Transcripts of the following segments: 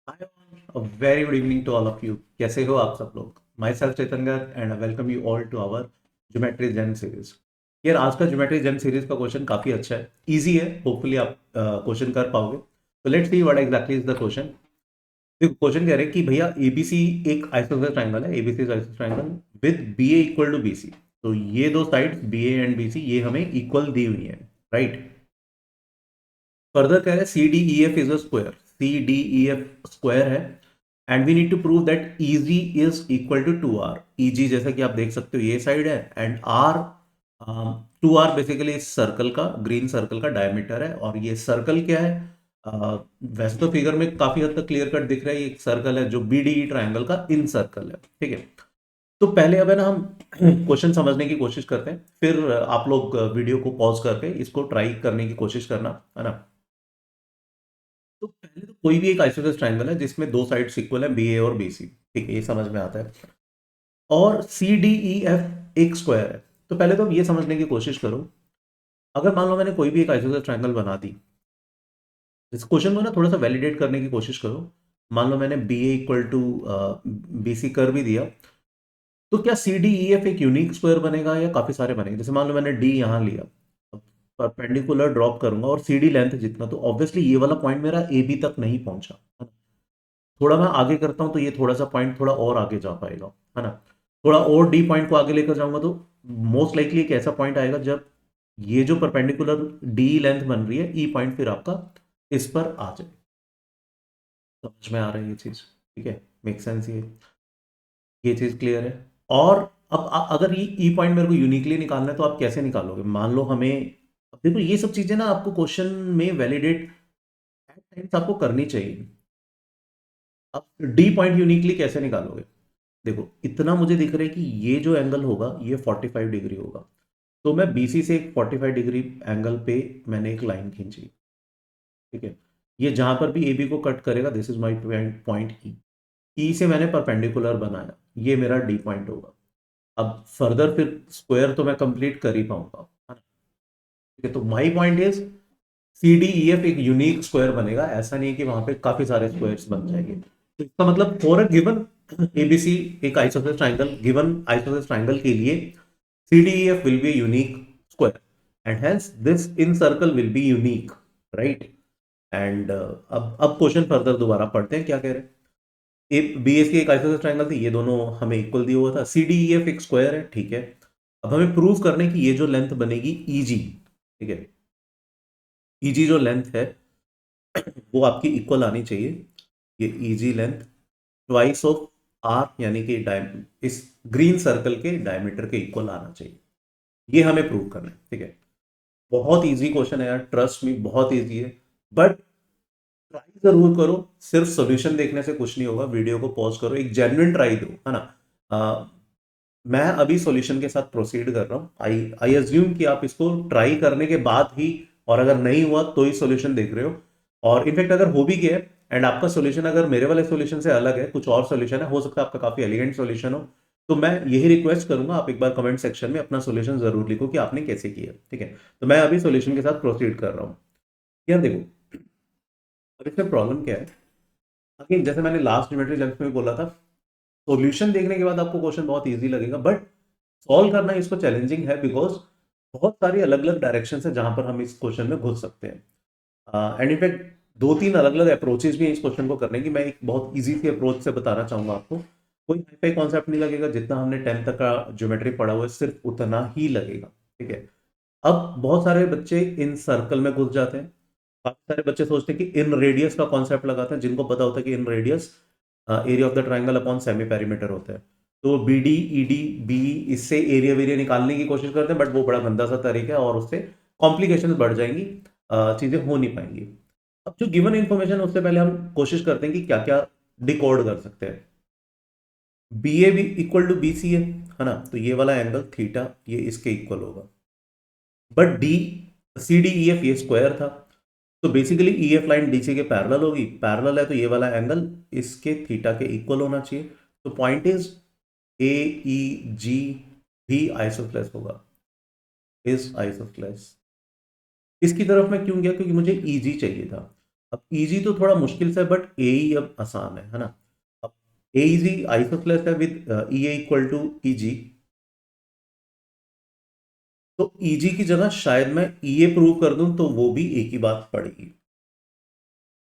Hi, a very good evening to all of you. कैसे हो आप सब लोग? Myself Chetan Garg and I welcome you all to our Geometry Gen series. यार आज का Geometry Gen series का क्वेश्चन काफी अच्छा है, इजी है. होपफुली आप क्वेश्चन कर पाओगे. तो let's see what exactly is the question. देखो क्वेश्चन कह रहे हैं कि भैया एबीसी एक आइसोसेलेस ट्रायंगल है. ABC is isosceles triangle with BA equal to BC. तो ये दो साइड्स बीए एंड बीसी ये हमें इक्वल दी हुई है, राइट. फर्दर कह रहे हैं C D E F is a square. C D E F square है and we need to prove that EG is equal to two R. EG जैसा कि आप देख सकते हो ये साइड है and R, two R basically इस सर्कल का, ग्रीन सर्कल का डायमीटर है. और ये सर्कल क्या है? वैसे तो फिगर में काफी हद तक क्लियर कट दिख रहा है. ये एक सर्कल है जो बी डी ट्राइंगल का इन सर्कल है, ठीक है. तो पहले अब है ना हम क्वेश्चन समझने की कोशिश करते हैं, फिर आप लोग वीडियो को पॉज करके इसको ट्राई करने की कोशिश करना, है ना. तो पहले तो कोई भी एक आइसोसेलेस ट्रायंगल है जिसमें दो साइड्स इक्वल है, बी ए और बी सी, ठीक है, ये समझ में आता है. और सी डी ई एफ एक स्क्वायर है. तो पहले तो अब ये समझने की कोशिश करो, अगर मान लो मैंने कोई भी एक आइसोसेलेस ट्रायंगल बना दी. इस क्वेश्चन को ना थोड़ा सा वैलिडेट करने की कोशिश करो. मान लो मैंने B A equal to B C कर भी दिया. तो क्या सी डी ई एफ एक यूनिक स्क्वायर बनेगा या काफी सारे बनेंगे? जैसे मान लो मैंने डी यहां लिया, परपेंडिकुलर ड्रॉप करूंगा और सी डी लेंथ जितना, तो ऑब्वियसली ये वाला पॉइंट मेरा ए बी तक नहीं पहुंचा. थोड़ा मैं आगे करता हूं तो ये थोड़ा सा पॉइंट थोड़ा और आगे जा पाएगा, है ना. थोड़ा और डी पॉइंट को आगे लेकर जाऊंगा तो मोस्ट लाइकली एक ऐसा पॉइंट आएगा जब ये जो परपेंडिकुलर डी लेंथ बन रही है, ई पॉइंट फिर आपका इस पर आ जाए. समझ में आ रहा है ये चीज? ठीक है, मेक सेंस ये चीज क्लियर है. और अब अगर ये ई पॉइंट मेरे को यूनिकली निकालना है तो आप कैसे निकालोगे? मान लो हमें, अब देखो ये सब चीजें ना आपको क्वेश्चन में वैलिडेट आपको करनी चाहिए. अब डी पॉइंट यूनिकली कैसे निकालोगे? देखो इतना मुझे दिख रहा है कि ये जो एंगल होगा ये 45 डिग्री होगा. तो मैं बीसी से एक 45 डिग्री एंगल पे मैंने एक लाइन खींची, ठीक है. ये जहां पर भी ए बी को कट करेगा, this is my point E. E से मैंने परपेंडिकुलर बनाया, ये मेरा डी पॉइंट होगा. अब फर्दर फिर स्क्वायर तो मैं कंप्लीट कर ही पाऊंगा, है ना? ठीक है, तो my point is C D E F एक यूनिक स्क्वायर बनेगा. ऐसा नहीं है कि वहां पे काफी सारे स्क्वायर्स बन जाएंगे. तो इसका मतलब फॉर अ गिवन एबीसी एक isosceles triangle, given isosceles triangle के लिए CDEF will be a unique square and hence this in circle will be unique, right. And अब क्वेश्चन फर्दर दोबारा पढ़ते हैं क्या कह रहे हैं. एक BS की एक आइसोसेलेस ट्रायंगल थी, ये दोनों हमें इक्वल दिया हुआ था. CDEF एक स्क्वायर है, ठीक है. अब हमें प्रूव करने की ये जो लेंथ बनेगी EG, ठीक है, EG जो लेंथ है वो आपकी इक्वल आनी चाहिए. ये EG length twice of R यानी कि इस ग्रीन सर्कल के डायमीटर के इक्वल आना चाहिए. ये हमें प्रूव करना है, ठीक है. बहुत इजी क्वेश्चन है यार, ट्रस्ट मी, बहुत इजी है. बट ट्राई जरूर करो. सिर्फ सॉल्यूशन देखने से कुछ नहीं होगा. वीडियो को पॉज करो, एक जेन्युइन ट्राई दो, है ना. मैं अभी सॉल्यूशन के साथ प्रोसीड कर रहा हूँ. आई आई अज्यूम कि आप इसको ट्राई करने के बाद ही, और अगर नहीं हुआ तो ही सॉल्यूशन देख रहे हो. और इनफैक्ट अगर हो भी गया एंड आपका सॉल्यूशन अगर मेरे वाले सॉल्यूशन से अलग है, कुछ और सॉल्यूशन है, हो सकता है आपका काफी एलिगेंट सॉल्यूशन हो, तो मैं यही रिक्वेस्ट करूंगा आप एक बार कमेंट सेक्शन में अपना सॉल्यूशन जरूर लिखो कि आपने कैसे किया, ठीक है. तो मैं अभी सॉल्यूशन के साथ प्रोसीड कर रहा हूँ. यार देखो, अब इसमें प्रॉब्लम क्या है. अगेन जैसे मैंने लास्ट ज्योमेट्री जंक्शन में बोला था, सॉल्यूशन देखने के बाद आपको क्वेश्चन बहुत इजी लगेगा, बट सॉल्व करना इसको चैलेंजिंग है. बिकॉज बहुत सारी अलग अलग डायरेक्शन है जहां पर हम इस क्वेश्चन में घुस सकते हैं. एंड इनफैक्ट दो तीन अलग अलग अप्रोचेस भी हैं इस क्वेश्चन को करने की. मैं एक बहुत इजी सी अप्रोच से बताना चाहूंगा आपको. कोई हाई कॉन्सेप्ट नहीं लगेगा. जितना हमने 10th तक का ज्योमेट्री पढ़ा हुआ है सिर्फ उतना ही लगेगा, ठीक है. अब बहुत सारे बच्चे इन सर्कल में घुस जाते हैं. काफी सारे बच्चे सोचते हैं कि इन रेडियस का कॉन्सेप्ट लगाते हैं, जिनको पता होता है कि inradius area of the triangle upon semiperimeter होता है. तो B D E D B, इससे एरिया वेरिया निकालने की कोशिश करते हैं, बट वो बड़ा गंदा सा तरीका है और उससे कॉम्प्लिकेशन बढ़ जाएंगी, चीजें हो नहीं पाएंगी. अब जो गिवन इंफॉर्मेशन है उससे पहले हम कोशिश करते हैं कि क्या क्या डिकोड कर सकते हैं. बी ए भी इक्वल टू बी सी है ना. तो ये वाला एंगल थीटा ये इसके इक्वल होगा. But D C D E F ये स्क्वायर था. तो basically E F line D C के पैरेलल होगी. पैरेलल है तो ये वाला एंगल इसके थीटा के इक्वल होना चाहिए. तो पॉइंट इज ए ई जी भी आइसोसेलेस होगा, इज आइसोसेलेस. इसकी तरफ मैं क्यों गया? क्योंकि मुझे ई जी चाहिए था. अब इजी तो थोड़ा मुश्किल सा है, बट एई अब आसान है ना। अब एईजी आइसोसेलेस है with E equal to EG, तो ईजी की जगह शायद मैं ई प्रूव कर दूं तो वो भी एक ही बात पड़ेगी।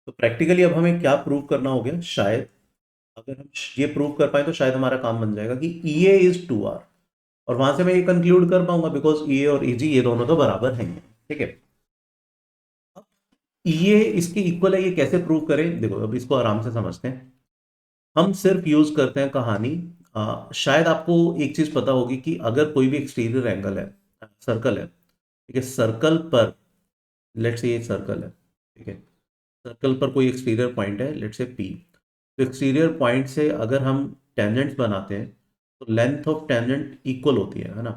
तो प्रैक्टिकली अब हमें क्या प्रूव करना हो गया, शायद अगर हम ये प्रूव कर पाए तो शायद हमारा काम बन जाएगा कि ई ए इज 2R, और वहां से मैं ये कंक्लूड कर पाऊंगा बिकॉज ई ए और ईजी ये दोनों तो बराबर हैं। ठीक है, अब ये इसके इक्वल है, ये कैसे प्रूव करें, देखो अब इसको आराम से समझते हैं। हम सिर्फ यूज करते हैं कहानी। शायद आपको एक चीज पता होगी कि अगर कोई भी एक्सटीरियर एंगल है, सर्कल है, ठीक है, सर्कल पर लेट्स से ये सर्कल है, ठीक है, सर्कल पर कोई एक्सटीरियर पॉइंट है लेट्स से पी, तो एक्सटीरियर पॉइंट से अगर हम टेंजेंट्स बनाते हैं तो लेंथ ऑफ टेंजेंट इक्वल होती है ना।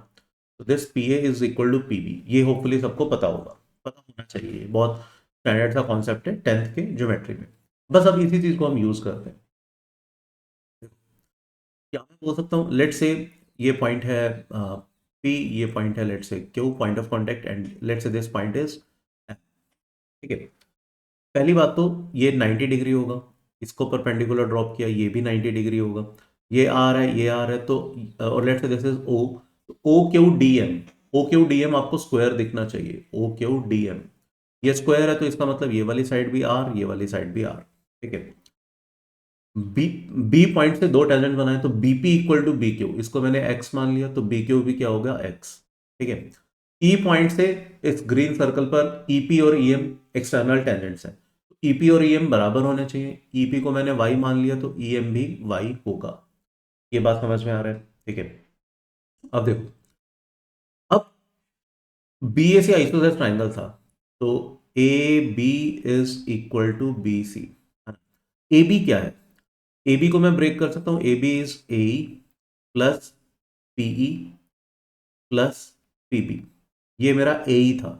तो this P A is equal to P B, ये होपफुली सबको पता होगा, पता होना चाहिए, ये बहुत स्टैंडर्ड सा कॉन्सेप्ट है 10th के ज्योमेट्री में। बस अब इसी चीज को हम यूज करते हैं। क्या मैं बोल सकता हूँ, लेट्स से ये पॉइंट है पी, ये पॉइंट है let's say Q, point of contact, and let's say this point is, ठीक है। पहली बात तो ये 90 डिग्री होगा, इसको परपेंडिकुलर ड्रॉप किया, ये भी 90 डिग्री होगा, ये आर है, ये आर है, तो और let's say this is O, तो O Q D M, O Q D M आपको स्क्वायर दिखना चाहिए, ओ क्यू डी एम, ये स्क्वायर है तो इसका मतलब ये वाली साइड भी आर, ये वाली साइड भी आर, ठीक है। बी, बी पॉइंट से दो टेंजेंट बनाए तो BP equal to B Q, इसको मैंने एक्स मान लिया तो बी क्यू भी क्या होगा, एक्स, ठीक है। ई पॉइंट से इस ग्रीन सर्कल पर ईपी और ईएम एक्सटर्नल टेंजेंट्स हैं, ईपी और ईएम बराबर होने चाहिए, ईपी को मैंने वाई मान लिया तो ईएम भी वाई होगा। ये बात समझ में आ रहा है, ठीक है। अब देखो, अब B A C isosceles triangle था, तो A B is equal to B C, A B क्या है, ए बी को मैं ब्रेक कर सकता हूं, A B is A plus PE plus PB, ये मेरा ए था,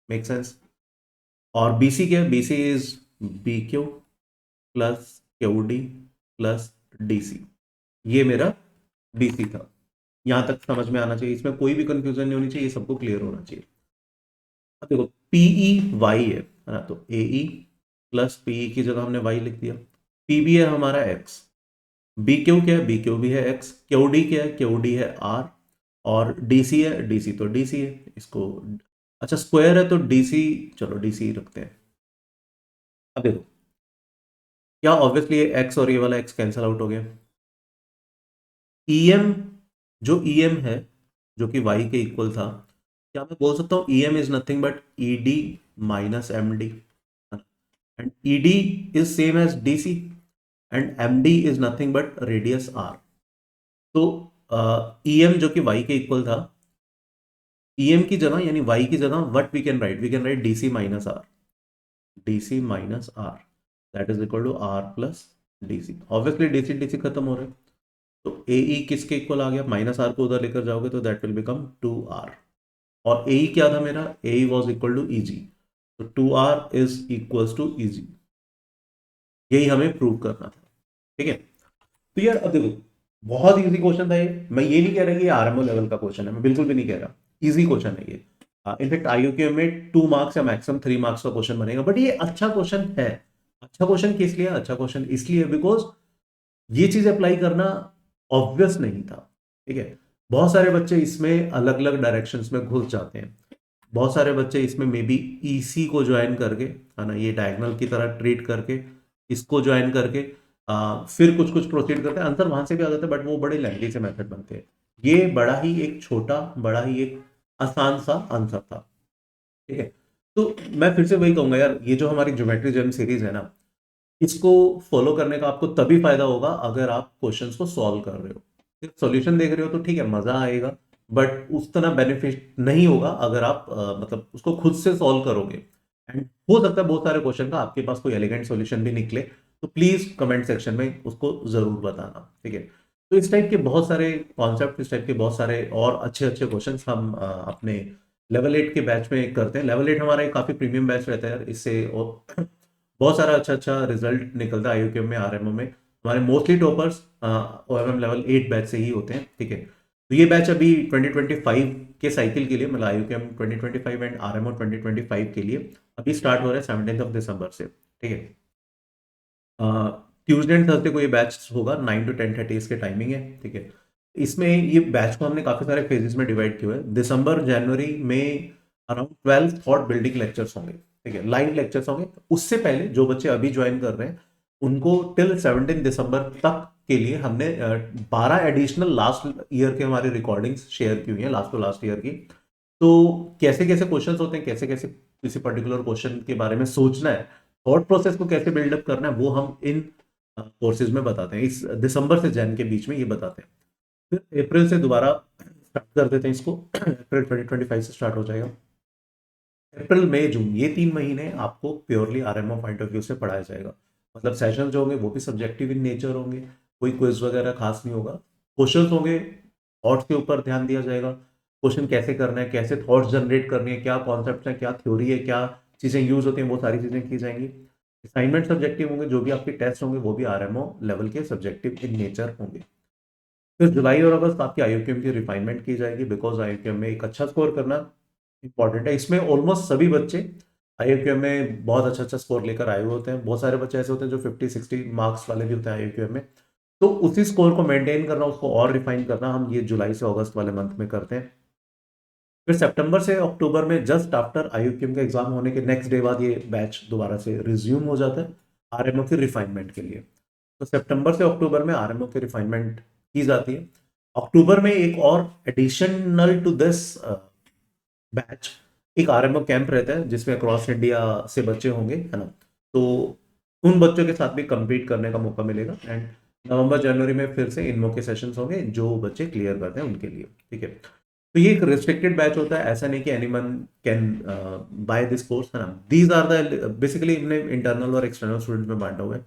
मेक सेंस। और बीसी क्या है, BC is B Q plus Q D plus D C, ये मेरा बीसी था। यहां तक समझ में आना चाहिए, इसमें कोई भी कंफ्यूजन नहीं होनी चाहिए, ये सबको क्लियर होना चाहिए। अब देखो पीई वाई है ना, तो ए ई प्लस पीई की जगह हमने वाई लिख दिया, पीबी है हमारा एक्स, बी क्यू क्या है, बी क्यू भी है एक्स, क्यू डी क्या है, क्यू डी है आर, और डीसी है, डीसी तो डीसी है, इसको अच्छा स्क्वायर है तो डीसी, चलो डीसी रखते हैं। अब देखो, क्या ऑब्वियसली ये एक्स और ये वाला एक्स कैंसिल आउट हो गया, ईएम, जो ईएम है जो कि वाई के इक्वल था, क्या मैं बोल सकता हूँ EM is nothing but E D minus M D, and E D is same as D C, and M D is nothing but radius R. तो ईएम जो कि वाई के इक्वल था, ईएम की जगह यानी वाई की जगह what we can write DC minus R, DC minus R that is equal to R plus DC, obviously DC DC खत्म हो रहे हैं, तो ए ई किसके इक्वल आ गया, माइनस आर को उधर लेकर जाओगे तो दैट विल बिकम 2R, और ए ई क्या था मेरा, ए ई वॉज इक्वल टू ई जी, तो 2R इज इक्वल्स टू ई जी, यही हमें प्रूव करना था, ठीक है। तो यार अब देखो, बहुत इजी क्वेश्चन था ये, मैं ये नहीं कह रहा कि ये आरएमओ लेवल का क्वेश्चन है, मैं बिल्कुल भी नहीं कह रहा, इजी क्वेश्चन है ये। इनफैक्ट आईयूक्यू में 2 मार्क्स या मैक्सिमम 3 मार्क्स का क्वेश्चन बनेगा, बट ये अच्छा क्वेश्चन है। अच्छा क्वेश्चन किस लिए, अच्छा क्वेश्चन इसलिए बिकॉज ये चीज अप्लाई करना ऑब्वियस नहीं था, ठीक है। बहुत सारे बच्चे इसमें अलग अलग डायरेक्शंस में घुस जाते हैं, बहुत सारे बच्चे इसमें मे बी ईसी को ज्वाइन करके, है ना, ये डायगोनल की तरह ट्रीट करके, इसको ज्वाइन करके फिर कुछ कुछ प्रोसीड करते हैं, आंसर वहां से भी आ जाता है, बट वो बड़े लेंथी से मेथड बनते हैं। ये बड़ा ही एक छोटा, बड़ा ही एक आसान सा आंसर था, ठीक है। तो मैं फिर से वही कहूंगा यार, ये जो हमारी ज्योमेट्री जर्म सीरीज है ना, इसको फॉलो करने का आपको तभी फायदा होगा अगर आप क्वेश्चंस को सॉल्व कर रहे हो, सिर्फ सॉल्यूशन देख रहे हो तो ठीक है मजा आएगा, बट उस तरह बेनिफिट नहीं होगा अगर आप मतलब उसको खुद से सॉल्व करोगे। एंड हो सकता है बहुत सारे क्वेश्चन का आपके पास कोई एलिगेंट सॉल्यूशन भी निकले, तो प्लीज कमेंट सेक्शन में उसको जरूर बताना, ठीक है। तो इस टाइप के बहुत सारे कॉन्सेप्ट, इस टाइप के बहुत सारे और अच्छे अच्छे क्वेश्चन हम अपने लेवल 8 के बैच में करते हैं। लेवल 8 हमारा एक काफी प्रीमियम बैच रहता है यार, इससे और बहुत सारा अच्छा अच्छा रिजल्ट निकलता है आईयूक्यूएम में, आरएमओ में। हमारे मोस्टली टॉपर्स ओएमएम लेवल 8 बैच से ही होते हैं, ठीक है। तो ये बैच अभी 2025 के साइकिल के लिए, मतलब आईयूक्यूएम 2025 एंड आरएमओ 2025 के लिए अभी स्टार्ट हो रहा है 17 दिसंबर से, ठीक है। ट्यूसडे एंड थर्सडे को ये बैच होगा, 9 to 10:30 इसके टाइमिंग है, ठीक है। इसमें ये बैच को हमने काफी सारे फेजेस में डिवाइड किया है। दिसंबर जनवरी में अराउंड 12 थॉट बिल्डिंग लेक्चर्स होंगे, ठीक है, लाइव लेक्चर्स होंगे। उससे पहले जो बच्चे अभी ज्वाइन कर रहे हैं उनको टिल 17 दिसंबर तक के लिए हमने 12 एडिशनल लास्ट ईयर के हमारे रिकॉर्डिंग्स शेयर की हुई हैं, लास्ट टू लास्ट ईयर की। तो कैसे कैसे क्वेश्चंस होते हैं, कैसे कैसे किसी पर्टिकुलर क्वेश्चन के बारे में सोचना है, थॉट प्रोसेस को कैसे बिल्डअप करना है, वो हम इन कोर्सेज में बताते हैं। इस दिसंबर से जैन के बीच में ये बताते हैं। फिर अप्रैल से दोबारा स्टार्ट कर देते हैं इसको। अप्रैल 2025 से स्टार्ट हो जाएगा। अप्रैल मई जून ये 3 महीने आपको purely RMO point of view से पढ़ाया जाएगा। मतलब सेशन जो होंगे वो भी सब्जेक्टिव इन नेचर होंगे, कोई क्विज वगैरह खास नहीं होगा। क्वेश्चंस होंगे, थॉट्स के ऊपर ध्यान दिया जाएगा। क्वेश्चन कैसे करना है, कैसे थॉट्स जनरेट करनी है, क्या कॉन्सेप्ट है, क्या थ्योरी है, क्या चीज़ें यूज होती हैं, वो सारी चीज़ें की जाएंगी। असाइनमेंट सब्जेक्टिव होंगे, जो भी आपके टेस्ट होंगे वो भी आरएमओ लेवल के सब्जेक्टिव इन नेचर होंगे। फिर जुलाई और अगस्त आपकी आईयूक्यूएम की रिफाइनमेंट की जाएगी, बिकॉज आईयूक्यूएम में एक अच्छा स्कोर करना इंपॉर्टेंट है। इसमें ऑलमोस्ट सभी बच्चे आईयूक्यूएम में बहुत अच्छा अच्छा स्कोर लेकर आए हुए होते हैं। बहुत सारे बच्चे ऐसे होते हैं जो 50-60 मार्क्स वाले भी होते हैं आईयूक्यूएम में। तो उसी स्कोर को मेंटेन करना, उसको और रिफाइन करना, हम ये जुलाई से अगस्त वाले मंथ में करते हैं। फिर सितंबर से अक्टूबर में जस्ट आफ्टर आईयूक्यूएम का एग्जाम होने के नेक्स्ट डे बाद ये बैच दोबारा से रिज्यूम हो जाता है आरएमओ की रिफाइनमेंट के लिए। तो सितंबर से अक्टूबर में आरएमओ की रिफाइनमेंट की जाती है। अक्टूबर में एक और एडिशनल टू दिस बैच एक आरएमओ कैंप रहता है जिसमें अक्रॉस इंडिया से बच्चे होंगे, है ना। तो उन बच्चों के साथ भी compete करने का मौका मिलेगा। एंड नवंबर जनवरी में फिर से इनमो के सेशंस होंगे जो बच्चे क्लियर करते हैं उनके लिए, ठीक है। तो ये एक रिस्ट्रिक्टेड बैच होता है, ऐसा नहीं कि anyone can by this course, है ना। दीज आर द बेसिकली इन्हें इंटरनल और एक्सटर्नल स्टूडेंट में बांटा हुआ है।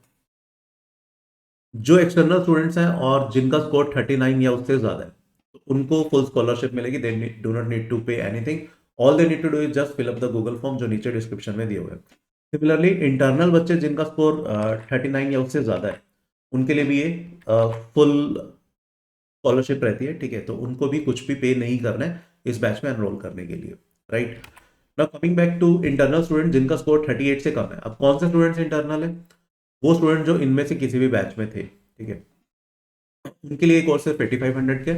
जो एक्सटर्नल स्टूडेंट्स हैं और जिनका स्कोर 39 या उससे ज्यादा है, तो उनको फुल स्कॉलरशिप मिलेगी। They do not need to pay anything. All they need to do is just fill up the Google form जो नीचे डिस्क्रिप्शन में दिए हुए हैं। सिमिलरली इंटरनल बच्चे जिनका स्कोर 39 या उससे ज्यादा है, उनके लिए भी ये फुल स्कॉलरशिप रहती है, ठीक है। तो उनको भी कुछ भी पे नहीं करना है इस बैच में एनरोल करने के लिए, right. Now coming back to internal student जिनका स्कोर 38 से कम है। अब कौन से स्टूडेंट्स इंटरनल है? वो स्टूडेंट जो इनमें से किसी भी बैच में थे, ठीक है, उनके लिए कोर्स सिर्फ 8500 के।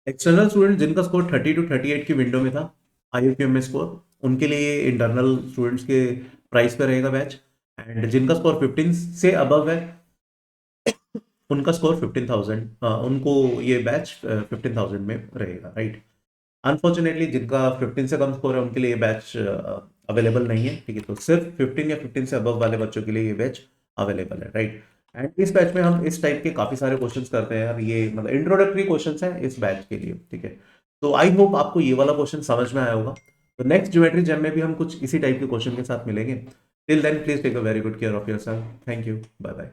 एक्सटर्नल स्टूडेंट जिनका स्कोर 30 to 38 की विंडो में था आईयूक्यूएम में स्कोर, उनके लिए इंटरनल स्टूडेंट्स के प्राइस पे रहेगा बैच। एंड जिनका स्कोर 15 से अबव है उनका स्कोर 15,000, उनको ये बैच 15,000 में रहेगा, राइट। अनफॉर्चुनेटली जिनका 15 से कम स्कोर है उनके लिए ये बैच अवेलेबल नहीं है, ठीक है। तो सिर्फ 15 या 15 से अबव वाले बच्चों के लिए ये बैच अवेलेबल है, राइट। एंड इस बैच में हम इस टाइप के काफी सारे क्वेश्चंस करते हैं यार, ये मतलब इंट्रोडक्टरी क्वेश्चंस हैं इस बैच के लिए, ठीक है। तो आई होप आपको ये वाला क्वेश्चन समझ में आया होगा। तो नेक्स्ट ज्योमेट्री जैम में भी हम कुछ इसी टाइप के क्वेश्चन के साथ मिलेंगे। Till then please take a very good care of yourself. Thank you, bye bye.